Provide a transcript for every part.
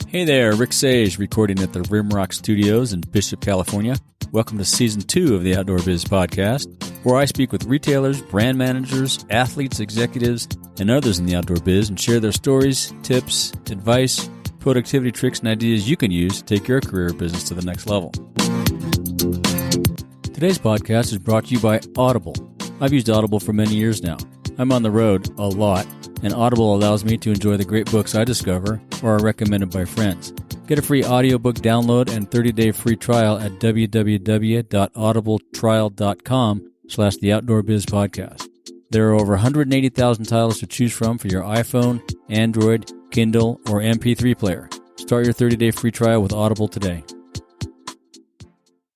Hey there, Rick Sage, recording at the Rimrock Studios in Bishop, California. Welcome to Season 2 of the Outdoor Biz Podcast, where I speak with retailers, brand managers, athletes, executives, and others in the outdoor biz and share their stories, tips, advice, productivity tricks, and ideas you can use to take your career or business to the next level. Today's podcast is brought to you by Audible. I've used Audible for many years now. I'm on the road a lot, and Audible allows me to enjoy the great books I discover or are recommended by friends. Get a free audiobook download and 30-day free trial at www.audibletrial.com/theoutdoorbizpodcast. There are over 180,000 titles to choose from for your iPhone, Android, Kindle, or MP3 player. Start your 30-day free trial with Audible today.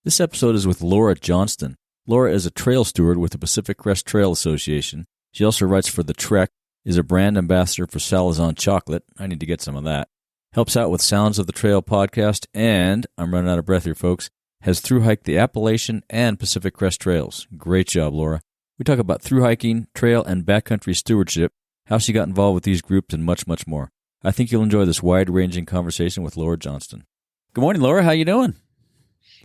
This episode is with Laura Johnston. Laura is a trail steward with the Pacific Crest Trail Association. She also writes for The Trek, is a brand ambassador for Saladin Chocolate. I need to get some of that. Helps out with Sounds of the Trail podcast, and, I'm running out of breath here, folks, has thru-hiked the Appalachian and Pacific Crest Trails. Great job, Laura. We talk about thru-hiking, trail, and backcountry stewardship, how she got involved with these groups, and much, much more. I think you'll enjoy this wide-ranging conversation with Laura Johnston. Good morning, Laura. How you doing?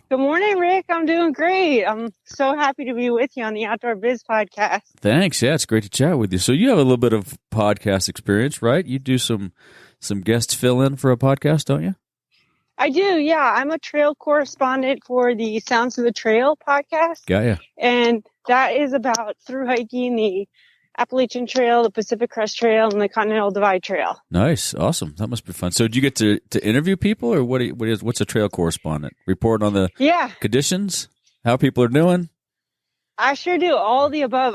Good morning, Rick. I'm doing great. I'm so happy to be with you on the Outdoor Biz Podcast. Thanks. Yeah, it's great to chat with you. So you have a little bit of podcast experience, right? You do some guest fill-in for a podcast, don't you? I do, yeah. I'm a trail correspondent for the Sounds of the Trail podcast. Got ya. And that is about through hiking the Appalachian Trail, the Pacific Crest Trail, and the Continental Divide Trail. Nice. Awesome. That must be fun. So do you get to interview people, or what's a trail correspondent? Report on the conditions, how people are doing? I sure do. All the above.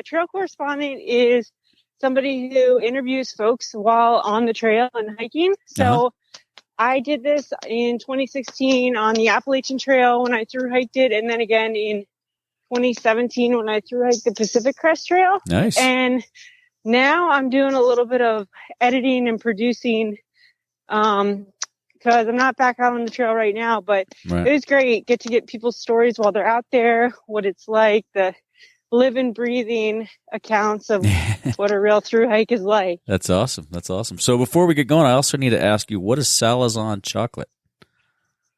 Trail correspondent is somebody who interviews folks while on the trail and hiking. So I did this in 2016 on the Appalachian Trail when I thru hiked it, and then again in 2017 when I thru-hiked the Pacific Crest Trail. Nice. And now I'm doing a little bit of editing and producing because I'm not back out on the trail right now, but It was great. Get to get people's stories while they're out there, what it's like, the living, breathing accounts of what a real thru hike is like. That's awesome. That's awesome. So before we get going, I also need to ask you, what is Saladin Chocolate?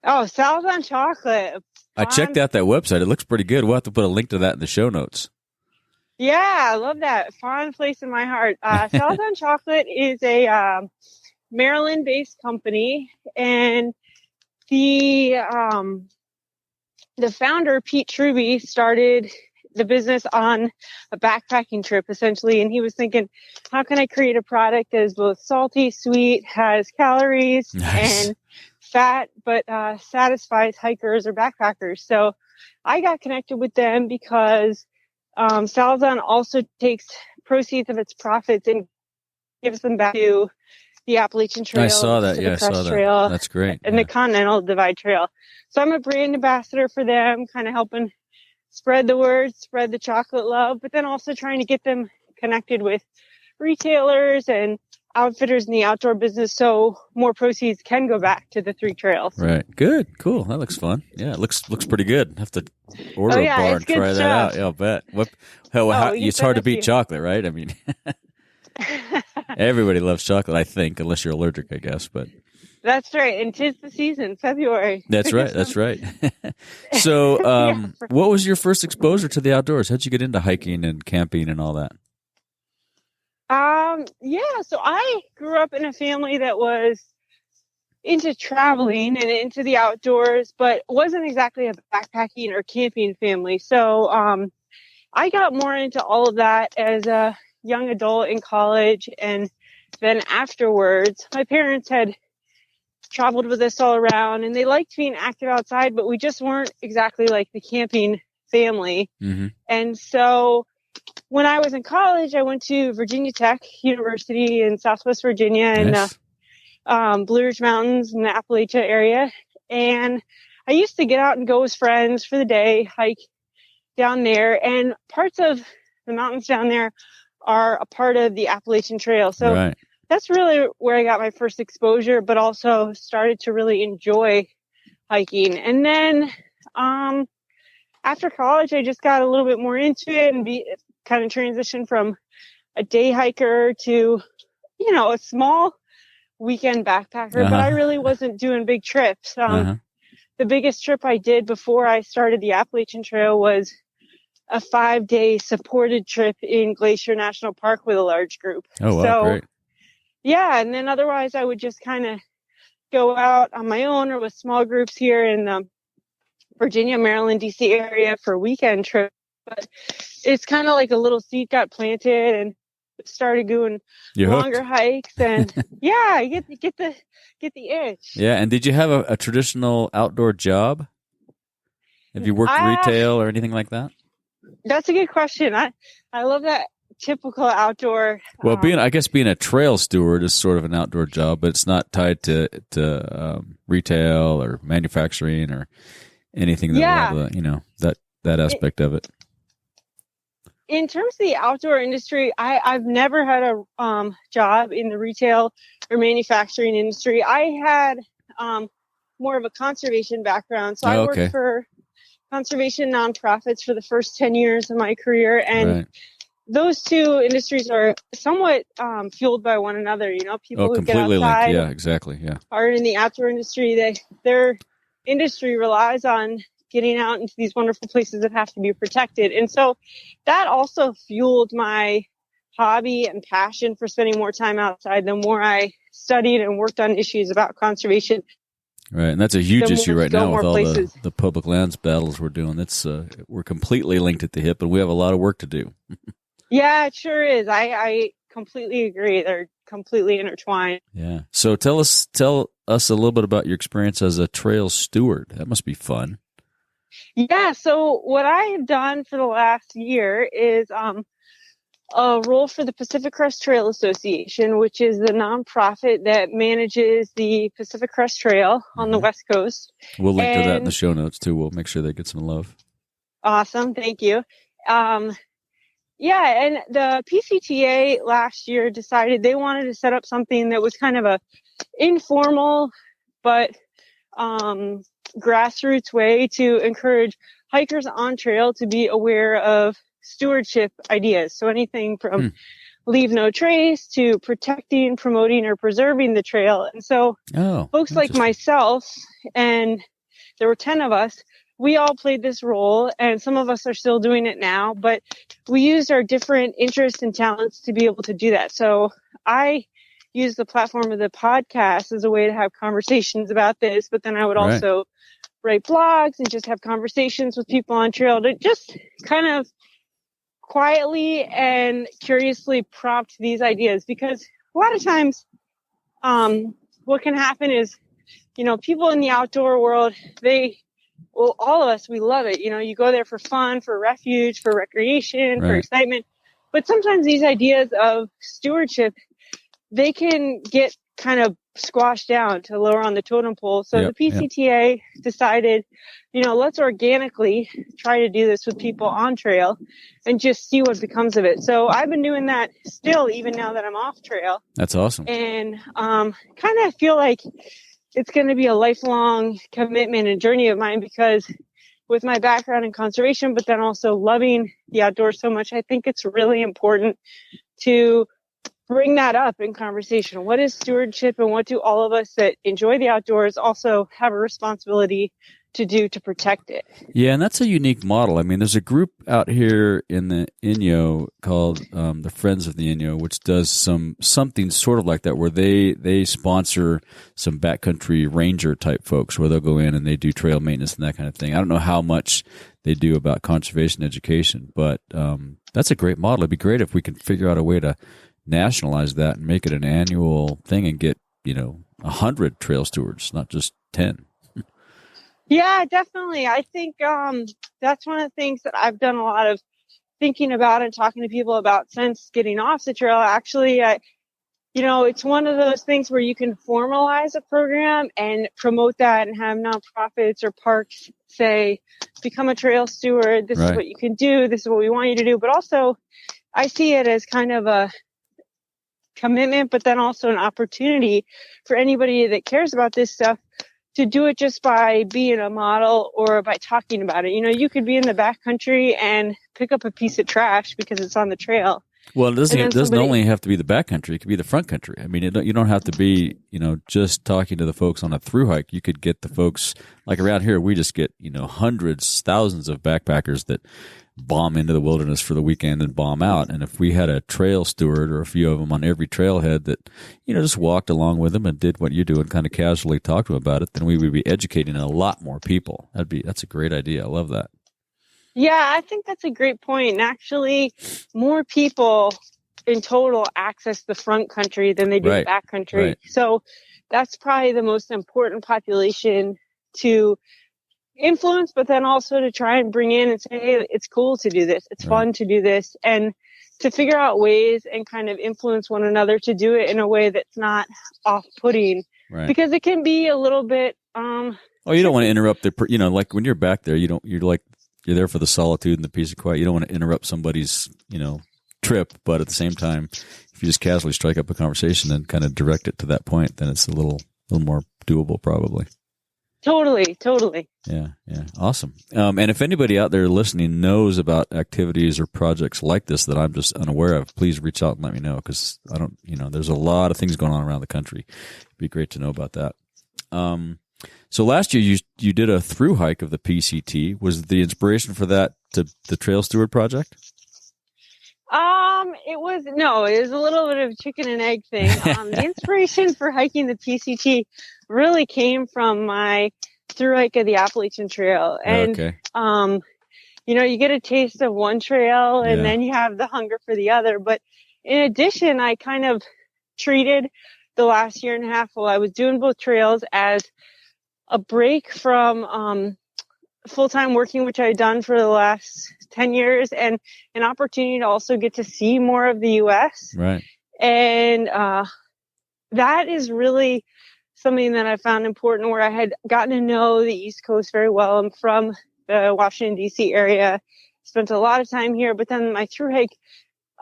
Oh, Saladin Chocolate. I checked out that website. It looks pretty good. We'll have to put a link to that in the show notes. Yeah, I love that. Fond place in my heart. Saladin Chocolate is a Maryland-based company, and the founder, Pete Truby, started the business on a backpacking trip, essentially, and he was thinking, how can I create a product that is both salty, sweet, has calories, and fat, but satisfies hikers or backpackers. So I got connected with them because Saladin also takes proceeds of its profits and gives them back to the Appalachian Trail. I saw that. Yeah, I saw that. Trail, that's great. And the Continental Divide Trail. So I'm a brand ambassador for them, kind of helping spread the word, spread the chocolate love, but then also trying to get them connected with retailers and outfitters in the outdoor business so more proceeds can go back to the three trails. Right. Good. Cool. That looks fun. Yeah, it looks pretty good. Have to order a bar and try that out. Yeah, I'll bet. It's hard to beat chocolate, right? I mean, everybody loves chocolate, I think, unless you're allergic, I guess. But that's right. And 'tis the season, February. That's right. That's right. So what was your first exposure to the outdoors? How'd you get into hiking and camping and all that? So I grew up in a family that was into traveling and into the outdoors, but wasn't exactly a backpacking or camping family. So, I got more into all of that as a young adult in college. And then afterwards, my parents had traveled with us all around and they liked being active outside, but we just weren't exactly like the camping family. Mm-hmm. And so when I was in college, I went to Virginia Tech University in Southwest Virginia in the Blue Ridge Mountains in the Appalachia area. And I used to get out and go with friends for the day, hike down there. And parts of the mountains down there are a part of the Appalachian Trail. So that's really where I got my first exposure, but also started to really enjoy hiking. And then after college, I just got a little bit more into it and kind of transitioned from a day hiker to, a small weekend backpacker, but I really wasn't doing big trips. The biggest trip I did before I started the Appalachian Trail was a 5-day supported trip in Glacier National Park with a large group. Oh, wow, so, great. Yeah, and then otherwise I would just kind of go out on my own or with small groups here in the Virginia, Maryland, D.C. area for weekend trips. But it's kind of like a little seed got planted and started doing longer hikes, and yeah, you get the itch. Yeah, and did you have a traditional outdoor job? Have you worked retail or anything like that? That's a good question. I love that typical outdoor. Well, being a trail steward is sort of an outdoor job, but it's not tied to retail or manufacturing or anything that that aspect of it. In terms of the outdoor industry, I've never had a job in the retail or manufacturing industry. I had more of a conservation background. So I worked for conservation nonprofits for the first 10 years of my career. And those two industries are somewhat fueled by one another. You know, people who get outside are in the outdoor industry. Their industry relies on getting out into these wonderful places that have to be protected. And so that also fueled my hobby and passion for spending more time outside the more I studied and worked on issues about conservation. Right, and that's a huge issue right now with all the public lands battles we're doing. We're completely linked at the hip, and we have a lot of work to do. Yeah, it sure is. I completely agree. They're completely intertwined. Yeah. So tell us a little bit about your experience as a trail steward. That must be fun. Yeah, so what I have done for the last year is a role for the Pacific Crest Trail Association, which is the nonprofit that manages the Pacific Crest Trail on the West Coast. We'll link to that in the show notes, too. We'll make sure they get some love. Awesome. Thank you. And the PCTA last year decided they wanted to set up something that was kind of a informal but grassroots way to encourage hikers on trail to be aware of stewardship ideas. So anything from leave no trace to protecting, promoting, or preserving the trail. And so folks like myself, and there were 10 of us, we all played this role, and some of us are still doing it now, but we used our different interests and talents to be able to do that. So I use the platform of the podcast as a way to have conversations about this, but then I would also write blogs and just have conversations with people on trail to just kind of quietly and curiously prompt these ideas, because a lot of times what can happen is, you know, people in the outdoor world, all of us, we love it. You know, you go there for fun, for refuge, for recreation, for excitement. But sometimes these ideas of stewardship, they can get kind of squashed down to lower on the totem pole. So the PCTA decided, you know, let's organically try to do this with people on trail and just see what becomes of it. So I've been doing that still, even now that I'm off trail. That's awesome. And kind of feel like it's going to be a lifelong commitment and journey of mine, because with my background in conservation, but then also loving the outdoors so much, I think it's really important to bring that up in conversation. What is stewardship, and what do all of us that enjoy the outdoors also have a responsibility to do to protect it? Yeah, and that's a unique model. I mean, there's a group out here in the Inyo called the Friends of the Inyo, which does something sort of like that, where they sponsor some backcountry ranger type folks, where they'll go in and they do trail maintenance and that kind of thing. I don't know how much they do about conservation education, but that's a great model. It'd be great if we can figure out a way to nationalize that and make it an annual thing and get, 100 trail stewards, not just 10. Yeah, definitely. I think that's one of the things that I've done a lot of thinking about and talking to people about since getting off the trail. Actually, it's one of those things where you can formalize a program and promote that and have nonprofits or parks say, become a trail steward. This is what you can do. This is what we want you to do. But also, I see it as kind of a commitment, but then also an opportunity for anybody that cares about this stuff to do it just by being a model or by talking about it. You could be in the backcountry and pick up a piece of trash because it's on the trail. Well, it doesn't only have to be the backcountry. It could be the front country. I mean, you don't have to be, just talking to the folks on a thru hike. You could get the folks, like around here, we just get, hundreds, thousands of backpackers that bomb into the wilderness for the weekend and bomb out. And if we had a trail steward or a few of them on every trailhead that, just walked along with them and did what you do and kind of casually talked to them about it, then we would be educating a lot more people. That's a great idea. I love that. Yeah, I think that's a great point. And actually, more people in total access the front country than they do the back country. Right. So that's probably the most important population to influence, but then also to try and bring in and say, hey, it's cool to do this. It's fun to do this. And to figure out ways and kind of influence one another to do it in a way that's not off-putting. Right. Because it can be a little bit... you don't want to interrupt like when you're back there, you're there for the solitude and the peace and quiet. You don't want to interrupt somebody's, trip, but at the same time, if you just casually strike up a conversation and kind of direct it to that point, then it's a little more doable, probably. Totally. Yeah. Awesome. And if anybody out there listening knows about activities or projects like this that I'm just unaware of, please reach out and let me know, because I don't, there's a lot of things going on around the country. It'd be great to know about that. So last year you did a thru hike of the PCT. Was the inspiration for that to the Trail Steward project? It was a little bit of a chicken and egg thing. The inspiration for hiking the PCT really came from my thru hike of the Appalachian Trail. And, you get a taste of one trail and then you have the hunger for the other. But in addition, I kind of treated the last year and a half while I was doing both trails as a break from full-time working, which I had done for the last 10 years, and an opportunity to also get to see more of the U.S. Right. And that is really something that I found important, where I had gotten to know the East Coast very well. I'm from the Washington, D.C. area, spent a lot of time here, but then my thru hike,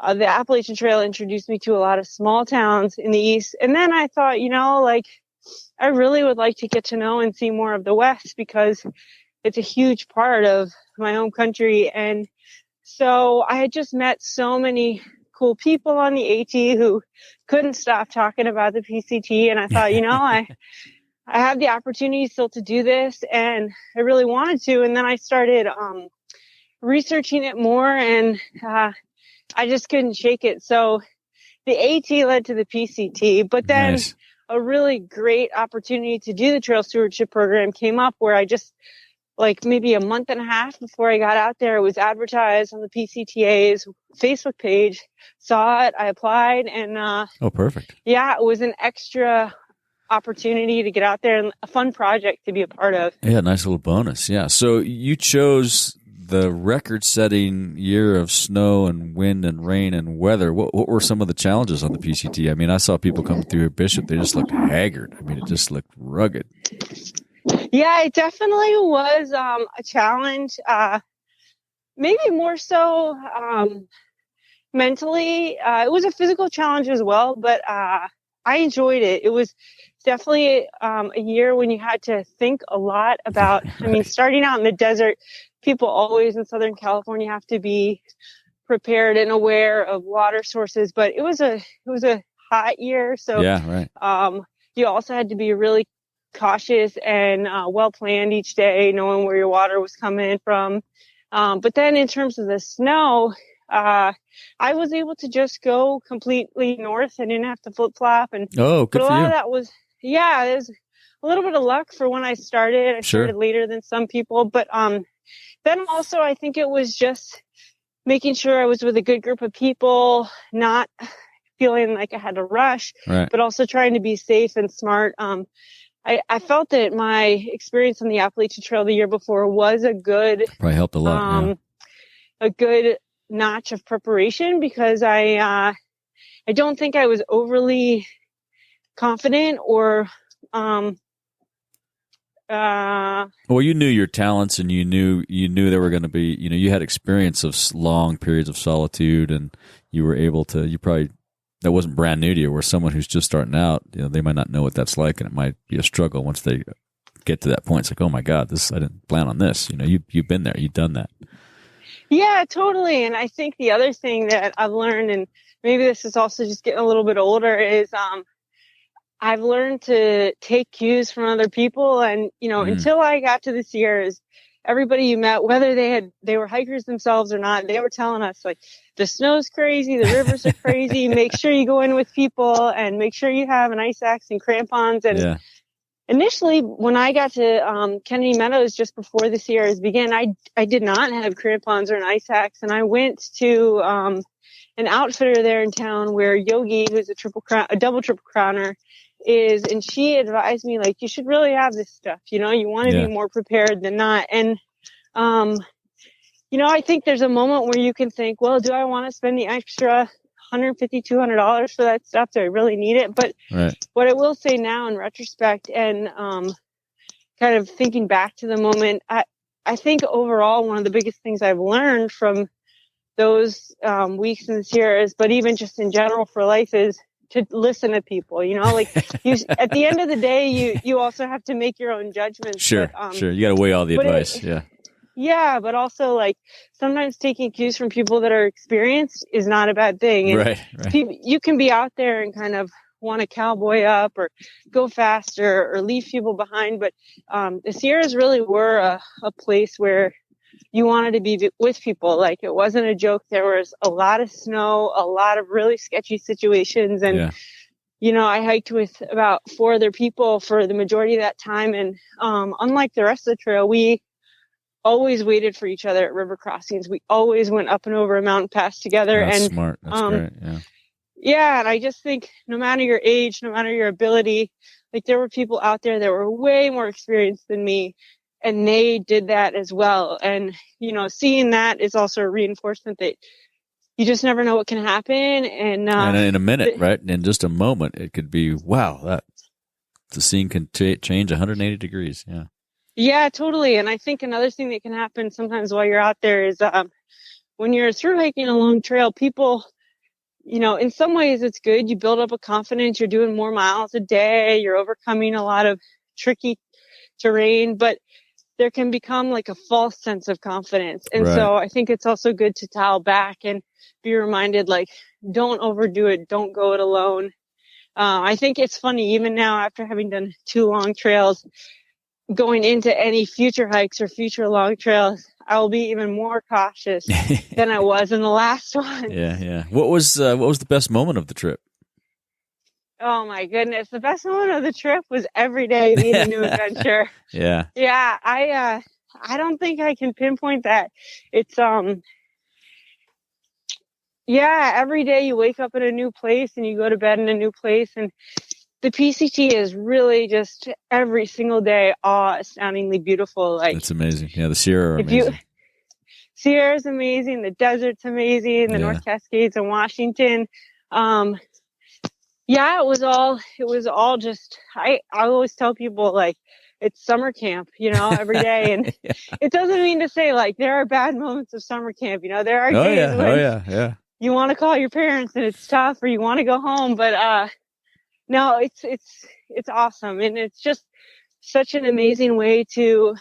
the Appalachian Trail, introduced me to a lot of small towns in the East. And then I thought, I really would like to get to know and see more of the West, because it's a huge part of my home country. And so I had just met so many cool people on the AT who couldn't stop talking about the PCT. And I thought, I have the opportunity still to do this, and I really wanted to. And then I started researching it more, and I just couldn't shake it. So the AT led to the PCT, but then nice. A really great opportunity to do the Trail Stewardship program came up, where I just, maybe a month and a half before I got out there, it was advertised on the PCTA's Facebook page, saw it, I applied, and perfect. Yeah, it was an extra opportunity to get out there and a fun project to be a part of. Yeah, nice little bonus. Yeah. So you chose the record-setting year of snow and wind and rain and weather. What were some of the challenges on the PCT? I mean, I saw people coming through Bishop. They just looked haggard. I mean, it just looked rugged. Yeah, it definitely was a challenge. Maybe more so mentally. It was a physical challenge as well, but I enjoyed it. It was definitely a year when you had to think a lot about, starting out in the desert, people always in Southern California have to be prepared and aware of water sources, but it was a hot year. So you also had to be really cautious and well planned each day, knowing where your water was coming from. But then in terms of the snow, I was able to just go completely north. I didn't have to flip flop, and good but a for lot you. of that was there's a little bit of luck for when I started. I started later than some people, but then also I think it was just making sure I was with a good group of people, not feeling like I had to rush, but also trying to be safe and smart. I felt that my experience on the Appalachian Trail the year before was a good, probably helped a lot, a good notch of preparation, because I don't think I was overly confident or, well, you knew your talents, and you knew there were going to be, you had experience of long periods of solitude, and you were able to, that wasn't brand new to you, where someone who's just starting out, they might not know what that's like, and it might be a struggle once they get to that point. It's like, oh my God, I didn't plan on this. You've been there, you've done that. Yeah, totally. And I think the other thing that I've learned, and maybe this is also just getting a little bit older, is I've learned to take cues from other people. And, until I got to the Sierras, everybody you met, whether they were hikers themselves or not, they were telling us like the snow's crazy, the rivers are crazy. Make sure you go in with people and make sure you have an ice axe and crampons. And initially, when I got to Kennedy Meadows just before the Sierras began, I did not have crampons or an ice axe, and I went to an outfitter there in town where Yogi, who's a double triple crowner, is, and she advised me like you should really have this stuff. You want to be more prepared than not. And I think there's a moment where you can think, well, do I want to spend the extra $150, $200 for that stuff? Do I really need it? But what I will say now in retrospect and kind of thinking back to the moment, I think overall one of the biggest things I've learned from those weeks in the Sierras, but even just in general for life, is to listen to people. Like at the end of the day, you also have to make your own judgments. Sure. You got to weigh all the advice. Yeah, but also like sometimes taking cues from people that are experienced is not a bad thing. And right. You can be out there and kind of want to cowboy up or go faster or leave people behind. But the Sierras really were a place where you wanted to be with people. Like it wasn't a joke. There was a lot of snow, a lot of really sketchy situations. And, I hiked with about 4 other people for the majority of that time. And unlike the rest of the trail, we always waited for each other at river crossings. We always went up and over a mountain pass together. That's and smart. That's great. Yeah. Yeah. And I just think no matter your age, no matter your ability, like there were people out there that were way more experienced than me, and they did that as well. And, seeing that is also a reinforcement that you just never know what can happen. And in a minute, right? In just a moment, it could be, wow, the scene can change 180 degrees. Yeah. Yeah, totally. And I think another thing that can happen sometimes while you're out there is when you're through hiking a long trail, people, in some ways it's good. You build up a confidence. You're doing more miles a day. You're overcoming a lot of tricky terrain, but there can become like a false sense of confidence. And so I think it's also good to dial back and be reminded, like, don't overdo it. Don't go it alone. I think it's funny, even now after having done 2 long trails, going into any future hikes or future long trails, I will be even more cautious than I was in the last one. Yeah. What was the best moment of the trip? Oh my goodness. The best moment of the trip was every day being a new adventure. Yeah. Yeah. I don't think I can pinpoint that. It's, every day you wake up in a new place and you go to bed in a new place, and the PCT is really just every single day awe-astoundingly beautiful. Like, that's amazing. Yeah, the Sierra are amazing. Sierra's amazing. The desert's amazing. The North Cascades in Washington. It was all just, I always tell people, like, it's summer camp, every day. And it doesn't mean to say, like, there are bad moments of summer camp. There are days when you want to call your parents and it's tough, or you want to go home. But no, it's awesome. And it's just such an amazing way to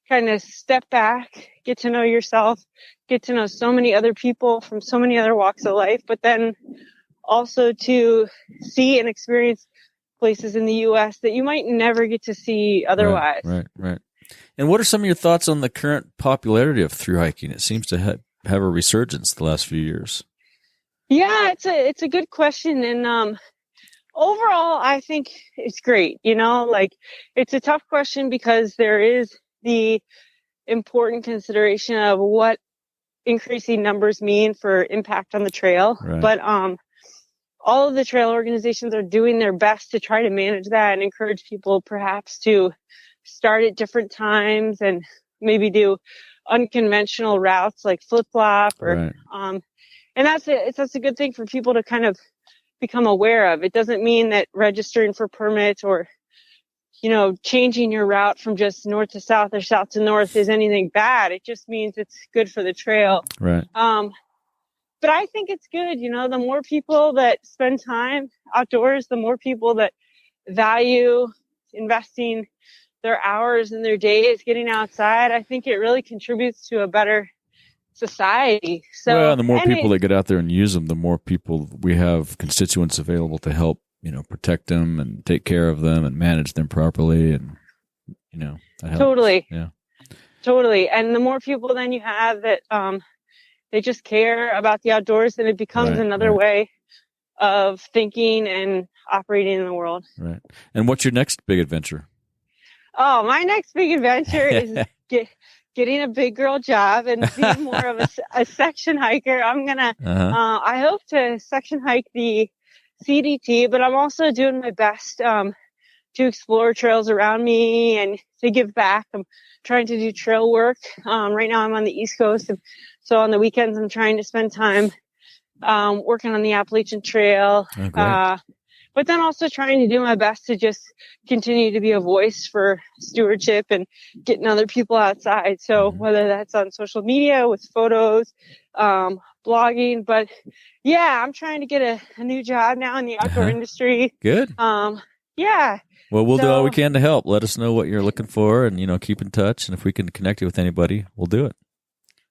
kind of step back, get to know yourself, get to know so many other people from so many other walks of life, but then also to see and experience places in the U.S. that you might never get to see otherwise. Right. And what are some of your thoughts on the current popularity of thru hiking? It seems to have a resurgence the last few years. Yeah, it's a good question. And overall, I think it's great. Like, it's a tough question because there is the important consideration of what increasing numbers mean for impact on the trail. Right. But all of the trail organizations are doing their best to try to manage that and encourage people perhaps to start at different times and maybe do unconventional routes like flip-flop or and that's a good thing for people to kind of become aware of. It doesn't mean that registering for permits or changing your route from just north to south or south to north is anything bad. It just means it's good for the trail. Right. But I think it's good. The more people that spend time outdoors, the more people that value investing their hours and their days getting outside, I think it really contributes to a better society. So, well, the more people that get out there and use them, the more people we have constituents available to help, protect them and take care of them and manage them properly. And, that helps. Totally. Yeah. Totally. And the more people then you have that, they just care about the outdoors, then it becomes another way of thinking and operating in the world. Right. And what's your next big adventure? Oh, my next big adventure is getting a big girl job and being more of a section hiker. I'm going to, I hope to section hike the CDT, but I'm also doing my best to explore trails around me and to give back. I'm trying to do trail work. Right now I'm on the East Coast, and so on the weekends I'm trying to spend time working on the Appalachian Trail. But then also trying to do my best to just continue to be a voice for stewardship and getting other people outside. So whether that's on social media with photos, blogging, but yeah, I'm trying to get a new job now in the outdoor industry. Good. Yeah. Well, we'll do all we can to help. Let us know what you're looking for and, keep in touch. And if we can connect you with anybody, we'll do it.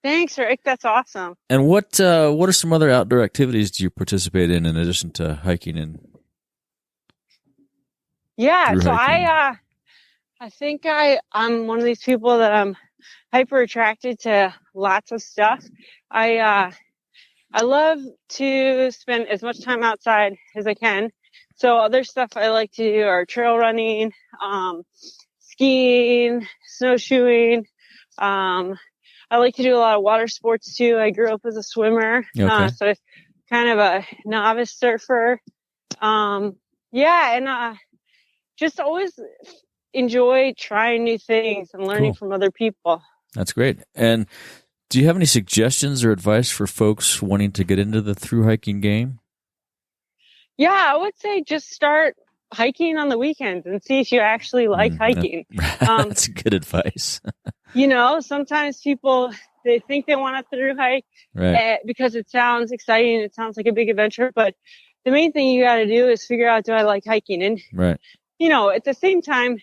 Thanks, Rick. That's awesome. And what are some other outdoor activities do you participate in addition to hiking and Yeah, so I think I'm one of these people that I'm hyper attracted to lots of stuff. I love to spend as much time outside as I can. So other stuff I like to do are trail running, skiing, snowshoeing. I like to do a lot of water sports too. I grew up as a swimmer, so kind of a novice surfer. Just always enjoy trying new things and learning from other people. That's great. And do you have any suggestions or advice for folks wanting to get into the thru hiking game? Yeah, I would say just start hiking on the weekends and see if you actually like hiking. That's good advice. Sometimes people, they think they want a thru hike because it sounds exciting. It sounds like a big adventure. But the main thing you got to do is figure out, do I like hiking? And at the same time,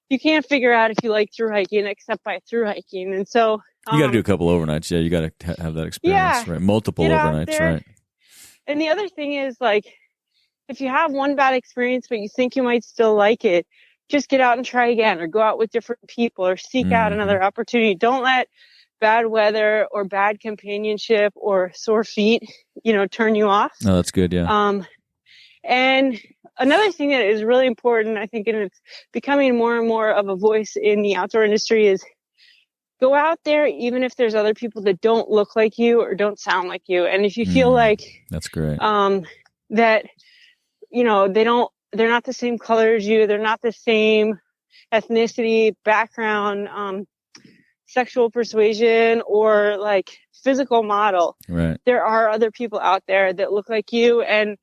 you can't figure out if you like thru hiking except by thru hiking. And so you got to do a couple overnights. Yeah, you got to have that experience, right? Multiple overnights, right? And the other thing is, if you have one bad experience, but you think you might still like it, just get out and try again, or go out with different people, or seek out another opportunity. Don't let bad weather or bad companionship or sore feet, turn you off. No, that's good. Yeah. And another thing that is really important, I think, and it's becoming more and more of a voice in the outdoor industry, is go out there, even if there's other people that don't look like you or don't sound like you. And if you feel like that's great, that, they're not the same color as you, they're not the same ethnicity, background, sexual persuasion, or physical model. Right. There are other people out there that look like you. And,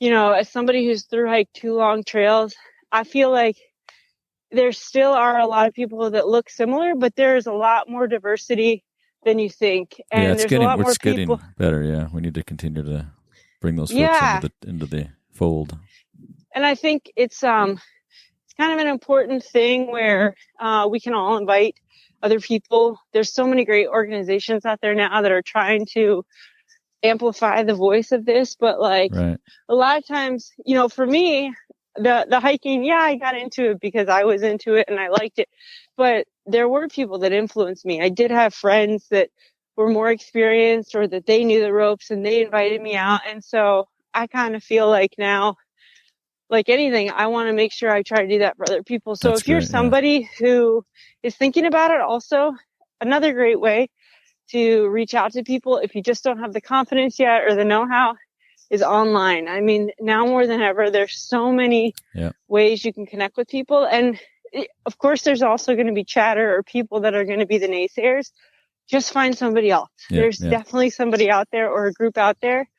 as somebody who's thru hiked 2 long trails, I feel like there still are a lot of people that look similar, but there's a lot more diversity than you think. And it's getting better. Yeah. We need to continue to bring those folks into the fold. And I think it's kind of an important thing where we can all invite other people. There's so many great organizations out there now that are trying to amplify the voice of this, but a lot of times, for me, the hiking, I got into it because I was into it and I liked it, but there were people that influenced me. I did have friends that were more experienced, or that they knew the ropes, and they invited me out. And so I kind of feel like now, like anything, I want to make sure I try to do that for other people. So if you're somebody who is thinking about it, also another great way to reach out to people, if you just don't have the confidence yet or the know-how, is online. I mean, now more than ever, there's so many ways you can connect with people. And of course, there's also going to be chatter or people that are going to be the naysayers. Just find somebody else. There's definitely somebody out there, or a group out there,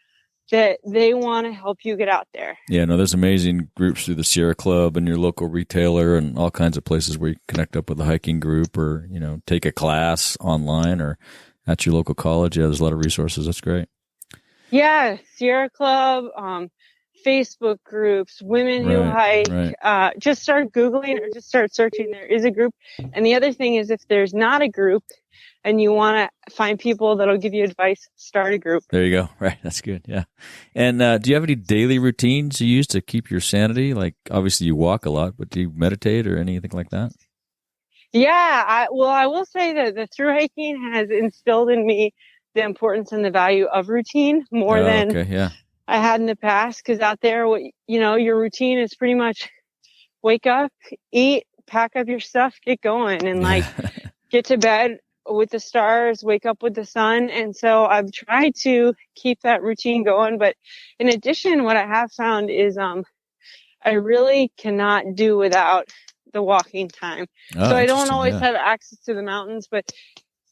that they want to help you get out there. Yeah, no, there's amazing groups through the Sierra Club and your local retailer and all kinds of places where you connect up with a hiking group, or, take a class online or at your local college. Yeah, there's a lot of resources. That's great. Yeah, Sierra Club, Facebook groups, women who hike. Just start Googling or just start searching. There is a group. And the other thing is, if there's not a group and you want to find people that'll give you advice, start a group. There you go. Right. That's good. Yeah. And do you have any daily routines you use to keep your sanity? Like, obviously you walk a lot, but do you meditate or anything like that? Yeah. I will say that the thru hiking has instilled in me the importance and the value of routine more than I had in the past. Because out there, your routine is pretty much wake up, eat, pack up your stuff, get going, and get to bed with the stars, wake up with the sun. And so I've tried to keep that routine going. But in addition, what I have found is I really cannot do without the walking time. So I don't always have access to the mountains, but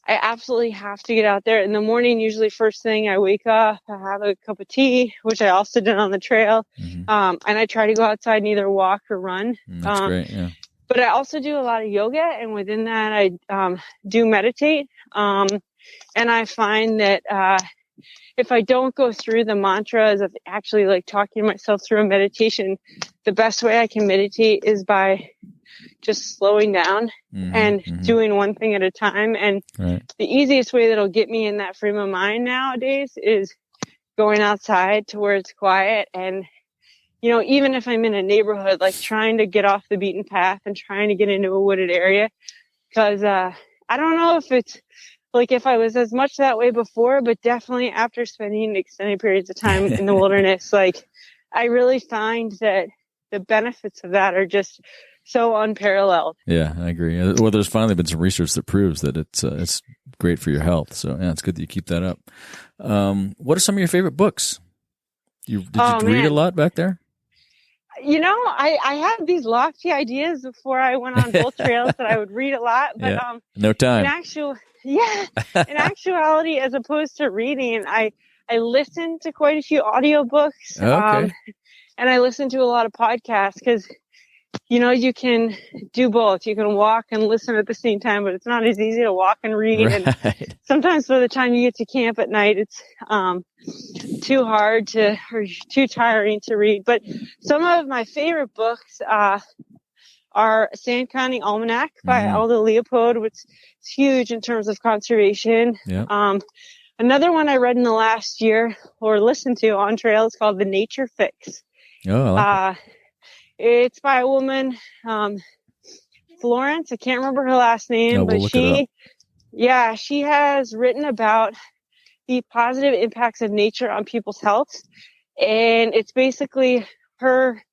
I absolutely have to get out there in the morning. Usually first thing I wake up, I have a cup of tea, which I also did on the trail. And I try to go outside and either walk or run. That's great. Yeah. But I also do a lot of yoga, and within that, I do meditate. And I find that if I don't go through the mantras of actually like talking myself through a meditation, the best way I can meditate is by just slowing down and doing one thing at a time. And the easiest way that'll get me in that frame of mind nowadays is going outside to where it's quiet. And even if I'm in a neighborhood, like trying to get off the beaten path and trying to get into a wooded area. Cause, I don't know if it's like if I was as much that way before, but definitely after spending extended periods of time in the wilderness, like I really find that the benefits of that are just so unparalleled. Yeah, I agree. Well, there's finally been some research that proves that it's great for your health. So yeah, it's good that you keep that up. What are some of your favorite books? Did you read a lot back there? I had these lofty ideas before I went on both trails that I would read a lot, but no time. In actuality, as opposed to reading, I listened to quite a few audiobooks. And I listened to a lot of podcasts because you can do both. You can walk and listen at the same time, but it's not as easy to walk and read. Right. And sometimes by the time you get to camp at night, it's too hard or too tiring to read. But some of my favorite books are Sand County Almanac by Aldo Leopold, which is huge in terms of conservation. Yep. Another one I read in the last year or listened to on trail is called The Nature Fix. Oh, I like it. It's by a woman, Florence. I can't remember her last name, but she has written about the positive impacts of nature on people's health. And it's basically her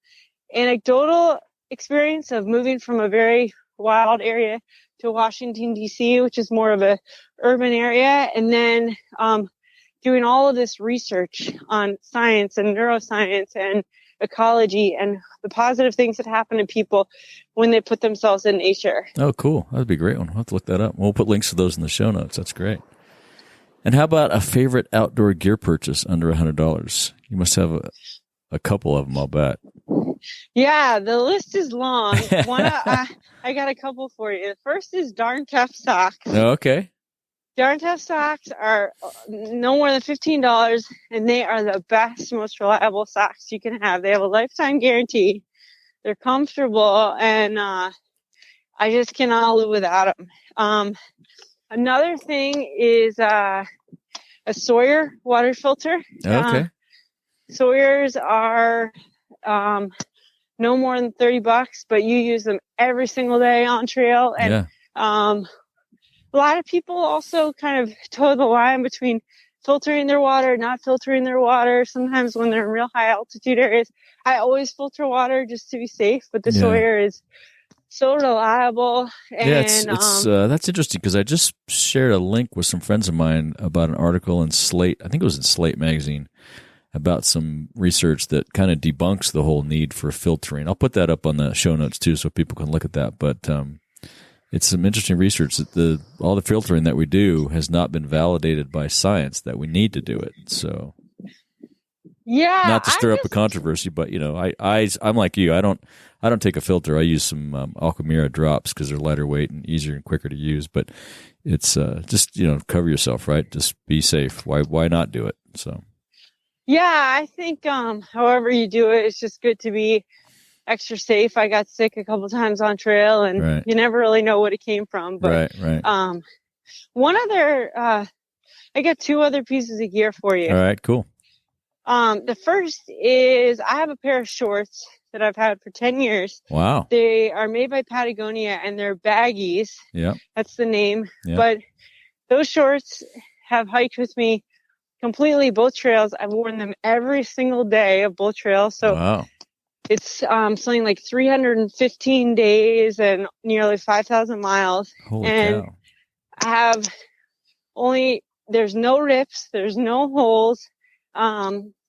anecdotal experience of moving from a very wild area to Washington, D.C., which is more of a urban area. And then, doing all of this research on science and neuroscience and ecology and the positive things that happen to people when they put themselves in nature. Oh, cool. That'd be a great one. We'll have to look that up. We'll put links to those in the show notes. That's great. And how about a favorite outdoor gear purchase under $100? You must have a couple of them, I'll bet. Yeah, the list is long. I got a couple for you. The first is Darn Tough socks. Oh, okay. Darn Tough socks are no more than $15, and they are the best, most reliable socks you can have. They have a lifetime guarantee. They're comfortable, and I just cannot live without them. Another thing is a Sawyer water filter. Okay. Sawyers are no more than $30, but you use them every single day on trail, and a lot of people also kind of toe the line between filtering their water, not filtering their water. Sometimes when they're in real high altitude areas, I always filter water just to be safe, but the Sawyer is so reliable. And, that's interesting because I just shared a link with some friends of mine about an article in Slate. I think it was in Slate magazine about some research that kind of debunks the whole need for filtering. I'll put that up on the show notes too, so people can look at that. But it's some interesting research that all the filtering that we do has not been validated by science that we need to do it. So, not to stir up a controversy, but I'm like you. I don't take a filter. I use some Alchemira drops because they're lighter weight and easier and quicker to use. But it's just cover yourself, right? Just be safe. Why not do it? So. Yeah, I think however you do it, it's just good to be extra safe. I got sick a couple times on trail, and Right. you never really know what it came from. But Right. one other, I got two other pieces of gear for you. All right, cool. The first is I have a pair of shorts that I've had for 10 years. Wow. They are made by Patagonia, and they're baggies. Yeah. That's the name. Yeah. But those shorts have hiked with me completely both trails. I've worn them every single day of both trails. So wow. It's something like 315 days and nearly 5,000 miles. Holy and cow. I have there's no rips, there's no holes.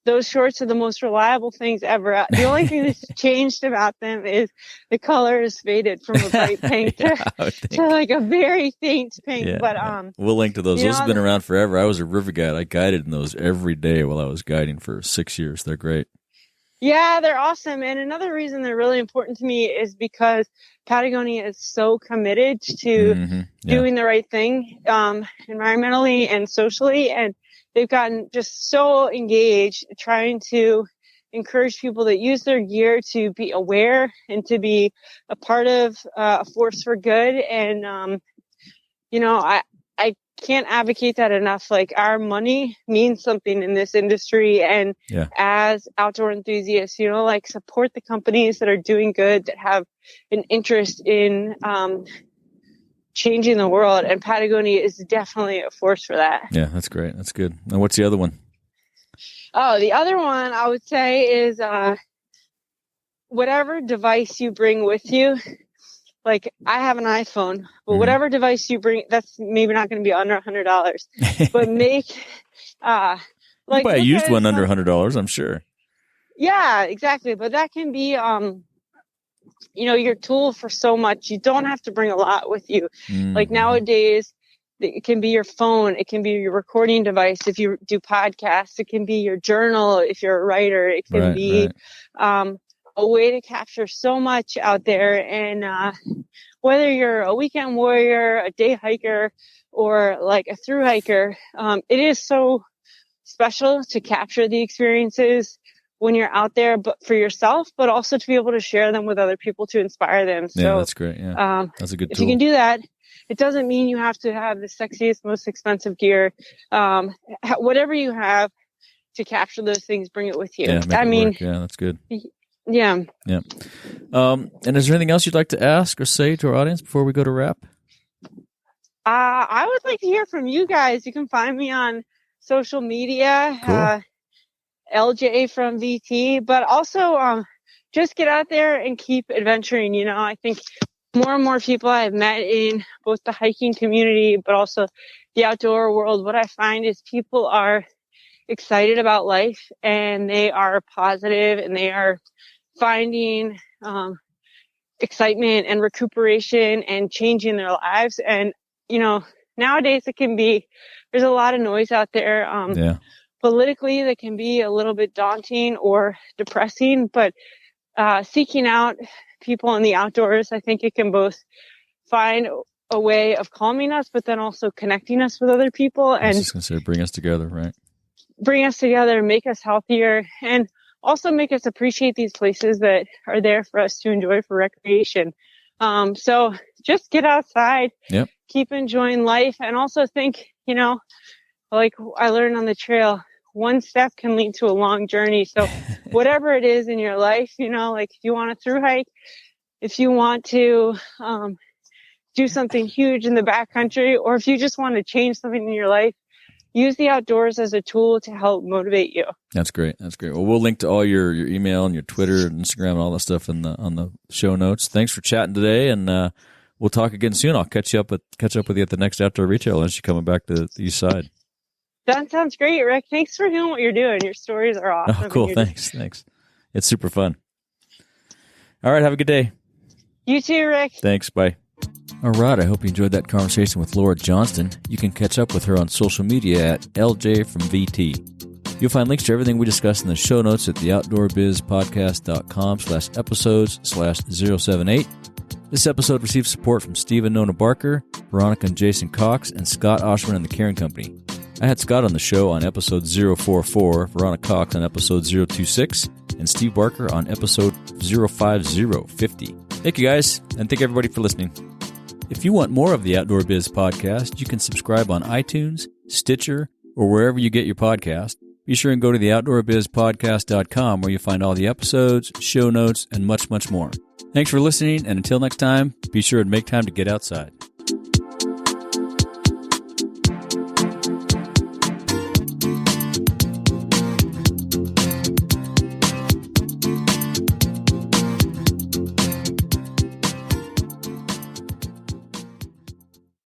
Those shorts are the most reliable things ever. The only thing that's changed about them is the color is faded from a bright pink to like a very faint pink. Yeah, but we'll link to those. Those have been know, around forever. I was a river guide. I guided in those every day while I was guiding for 6 years. They're great. Yeah, they're awesome. And another reason they're really important to me is because Patagonia is so committed to doing the right thing, environmentally and socially. And they've gotten just so engaged trying to encourage people that use their gear to be aware and to be a part of a force for good. And, I can't advocate that enough. Like, our money means something in this industry. And as outdoor enthusiasts, support the companies that are doing good, that have an interest in changing the world. And Patagonia is definitely a force for that. Yeah, that's great. That's good. And what's the other one? Oh, the other one I would say is whatever device you bring with you. Like, I have an iPhone, but whatever device you bring, that's maybe not going to be under $100, but make, you buy a used one under $100, I'm sure. Yeah, exactly. But that can be, your tool for so much. You don't have to bring a lot with you. Like, nowadays, it can be your phone. It can be your recording device. If you do podcasts, it can be your journal. If you're a writer, it can be, a way to capture so much out there. And whether you're a weekend warrior, a day hiker, or like a thru hiker, it is so special to capture the experiences when you're out there, but for yourself, but also to be able to share them with other people to inspire them. So, yeah, that's great. Yeah, that's a good tool. If you can do that, it doesn't mean you have to have the sexiest, most expensive gear. Whatever you have to capture those things, bring it with you. Yeah, yeah, that's good. Yeah. Yeah. And is there anything else you'd like to ask or say to our audience before we go to wrap? I would like to hear from you guys. You can find me on social media, cool. LJ from VT, but also just get out there and keep adventuring. I think more and more people I've met in both the hiking community, but also the outdoor world, what I find is people are excited about life, and they are positive, and they are finding excitement and recuperation and changing their lives. And nowadays there's a lot of noise out there politically that can be a little bit daunting or depressing, but seeking out people in the outdoors, I think it can both find a way of calming us, but then also connecting us with other people. And I was just going to say, bring us together, right? Bring us together, make us healthier, and also make us appreciate these places that are there for us to enjoy for recreation. So just get outside, keep enjoying life, and also think, like I learned on the trail, one step can lead to a long journey. So whatever it is in your life, like if you want to thru hike, if you want to do something huge in the backcountry, or if you just want to change something in your life, use the outdoors as a tool to help motivate you. That's great. That's great. Well, we'll link to all your email and your Twitter and Instagram and all that stuff on the show notes. Thanks for chatting today, and we'll talk again soon. I'll catch up with you at the next Outdoor Retail Lunch. You coming back to the east side. That sounds great, Rick. Thanks for doing what you're doing. Your stories are awesome. Oh, cool. Thanks. It's super fun. All right. Have a good day. You too, Rick. Thanks. Bye. All right, I hope you enjoyed that conversation with Laura Johnston. You can catch up with her on social media at LJ from VT. You'll find links to everything we discussed in the show notes at theoutdoorbizpodcast.com/episodes/078. This episode received support from Steve and Nona Barker, Veronica and Jason Cox, and Scott Oshman and the Caring Company. I had Scott on the show on episode 044, Veronica Cox on episode 026, and Steve Barker on episode 05050. Thank you guys, and thank everybody for listening. If you want more of the Outdoor Biz podcast, you can subscribe on iTunes, Stitcher, or wherever you get your podcast. Be sure and go to the outdoorbizpodcast.com where you find all the episodes, show notes, and much, much more. Thanks for listening, and until next time, be sure and make time to get outside.